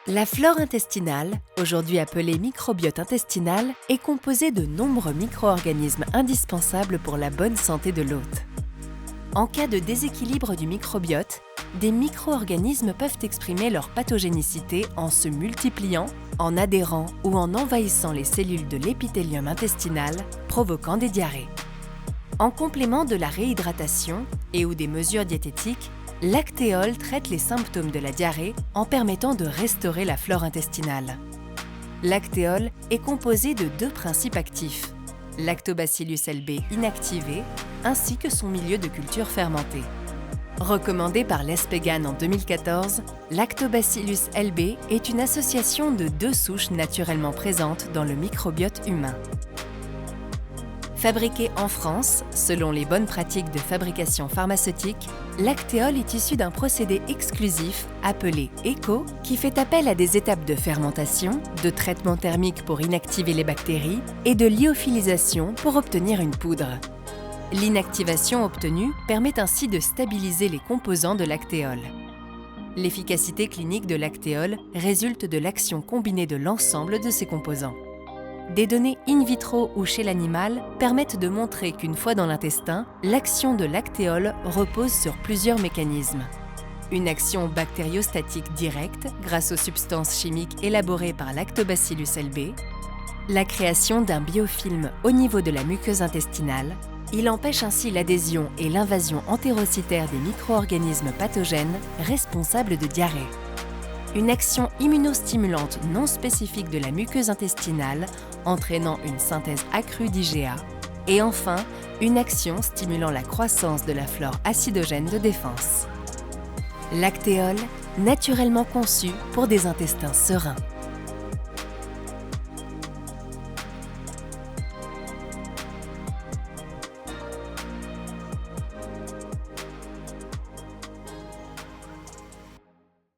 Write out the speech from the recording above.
La flore intestinale, aujourd'hui appelée microbiote intestinal, est composée de nombreux micro-organismes indispensables pour la bonne santé de l'hôte. En cas de déséquilibre du microbiote, des micro-organismes peuvent exprimer leur pathogénicité en se multipliant, en adhérant ou en envahissant les cellules de l'épithélium intestinal, provoquant des diarrhées. En complément de la réhydratation et/ou des mesures diététiques, l'actéole traite les symptômes de la diarrhée en permettant de restaurer la flore intestinale. L'actéole est composé de deux principes actifs, Lactobacillus lb inactivé ainsi que son milieu de culture fermenté. Recommandé par l'ESPEGHAN en 2014, Lactobacillus lb est une association de deux souches naturellement présentes dans le microbiote humain. Fabriqué en France, selon les bonnes pratiques de fabrication pharmaceutique, l'actéole est issu d'un procédé exclusif appelé ECO qui fait appel à des étapes de fermentation, de traitement thermique pour inactiver les bactéries et de lyophilisation pour obtenir une poudre. L'inactivation obtenue permet ainsi de stabiliser les composants de l'actéole. L'efficacité clinique de l'actéole résulte de l'action combinée de l'ensemble de ces composants. Des données in vitro ou chez l'animal permettent de montrer qu'une fois dans l'intestin, l'action de l'actéole repose sur plusieurs mécanismes. Une action bactériostatique directe grâce aux substances chimiques élaborées par Lactobacillus lb, la création d'un biofilm au niveau de la muqueuse intestinale. Il empêche ainsi l'adhésion et l'invasion entérocytaire des micro-organismes pathogènes responsables de diarrhée. Une action immunostimulante non spécifique de la muqueuse intestinale entraînant une synthèse accrue d'IgA. Et enfin, une action stimulant la croissance de la flore acidogène de défense. L'actéole, naturellement conçue pour des intestins sereins.